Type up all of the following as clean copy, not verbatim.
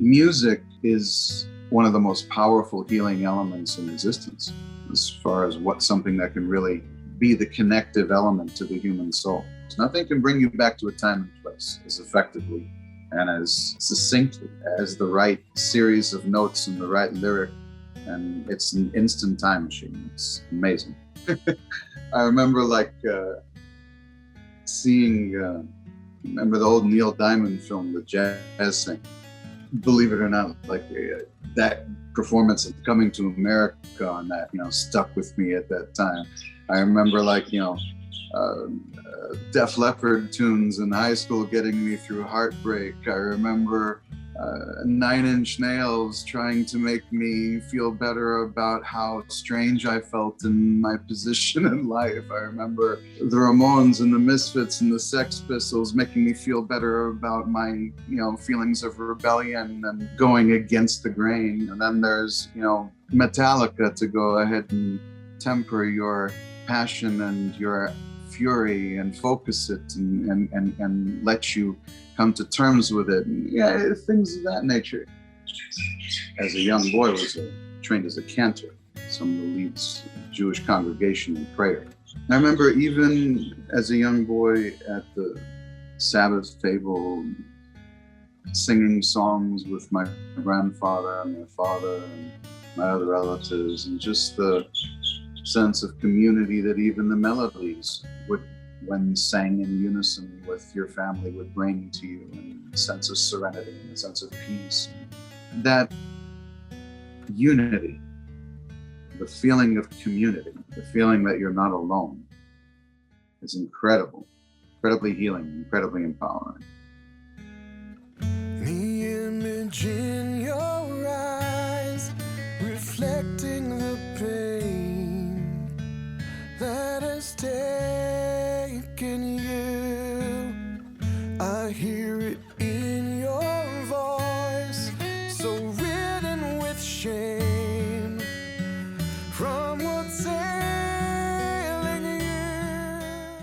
Music is one of the most powerful healing elements in existence, as far as what something that can really be the connective element to the human soul. Nothing can bring you back to a time and place as effectively and as succinctly as the right series of notes and the right lyric. And it's an instant time machine. It's amazing. I remember seeing, remember the old Neil Diamond film, The Jazz Singer. Believe it or not, that performance of Coming to America on that, stuck with me at that time. I remember Def Leppard tunes in high school getting me through heartbreak. I remember 9 Inch Nails trying to make me feel better about how strange I felt in my position in life. I remember the Ramones and the Misfits and the Sex Pistols making me feel better about my, feelings of rebellion and going against the grain. And then there's, Metallica to go ahead and temper your passion and your fury and focus it and let you come to terms with it, and things of that nature. As a young boy, I was trained as a cantor. Someone who leads a Jewish congregation in prayer. I remember even as a young boy at the Sabbath table, singing songs with my grandfather and my father and my other relatives, and just the sense of community that even the melodies would, when sang in unison with your family, would bring to you, and a sense of serenity and a sense of peace. That unity, the feeling of community, the feeling that you're not alone, is incredible, incredibly healing, incredibly empowering. The image in your eyes, reflecting the pain that has taken you. I hear it in your voice, so ridden with shame from what's ailing you.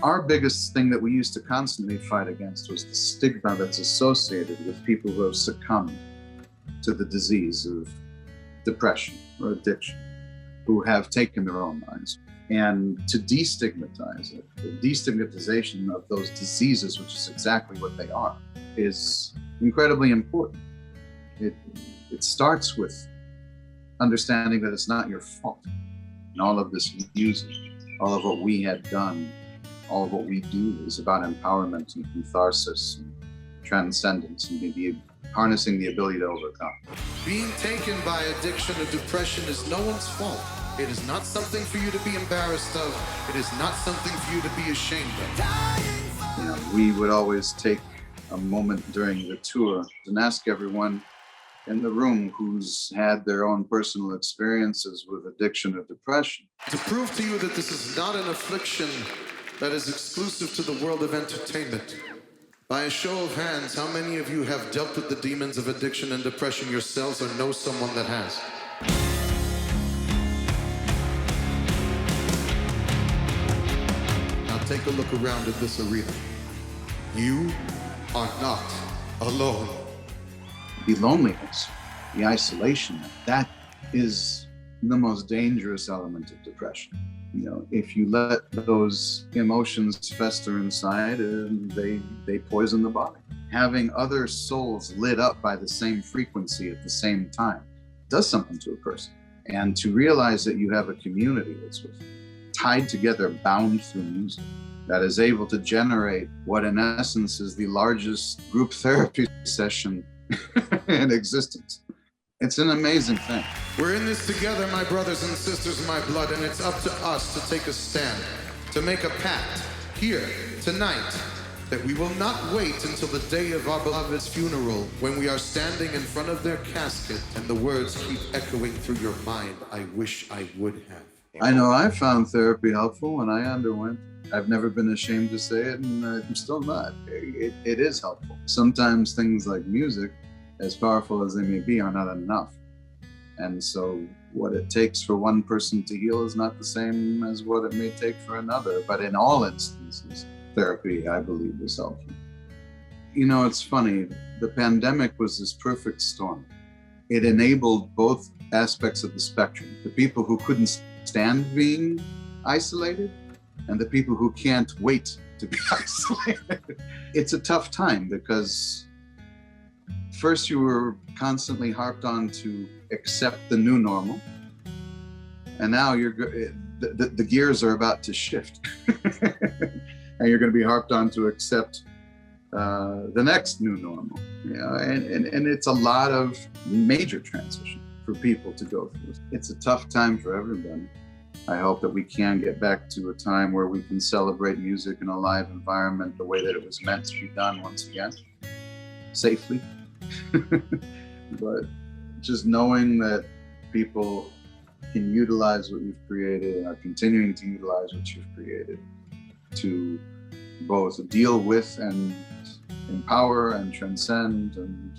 Our biggest thing that we used to constantly fight against was the stigma that's associated with people who have succumbed to the disease of depression or addiction, who have taken their own lives. And to destigmatize it, the destigmatization of those diseases, which is exactly what they are, is incredibly important. It starts with understanding that it's not your fault. And all of this music, all of what we had done, all of what we do is about empowerment and catharsis and transcendence and maybe harnessing the ability to overcome. Being taken by addiction or depression is no one's fault. It is not something for you to be embarrassed of. It is not something for you to be ashamed of. We would always take a moment during the tour and ask everyone in the room who's had their own personal experiences with addiction or depression. To prove to you that this is not an affliction that is exclusive to the world of entertainment, by a show of hands, how many of you have dealt with the demons of addiction and depression yourselves or know someone that has? Now take a look around at this arena. You are not alone. The loneliness, the isolation, that is the most dangerous element of depression. If you let those emotions fester inside, they poison the body. Having other souls lit up by the same frequency at the same time does something to a person. And to realize that you have a community that's tied together, bound through music, that is able to generate what in essence is the largest group therapy session in existence. It's an amazing thing. We're in this together, my brothers and sisters, my blood, and it's up to us to take a stand, to make a pact here, tonight, that we will not wait until the day of our beloved's funeral when we are standing in front of their casket and the words keep echoing through your mind, I wish I would have. I know I found therapy helpful when I underwent. I've never been ashamed to say it, and I'm still not. It is helpful. Sometimes things like music, as powerful as they may be, are not enough. And so what it takes for one person to heal is not the same as what it may take for another. But in all instances, therapy, I believe, is helpful. You know, it's funny. The pandemic was this perfect storm. It enabled both aspects of the spectrum. The people who couldn't stand being isolated and the people who can't wait to be isolated. It's a tough time because first you were constantly harped on to accept the new normal. And now the gears are about to shift. And you're going to be harped on to accept the next new normal. You know, and it's a lot of major transition for people to go through. It's a tough time for everybody. I hope that we can get back to a time where we can celebrate music in a live environment the way that it was meant to be done once again, safely. But just knowing that people can utilize what you've created and are continuing to utilize what you've created to both deal with and empower and transcend and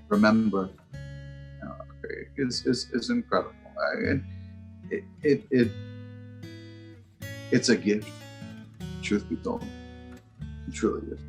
remember is incredible. It's a gift, truth be told. It truly is.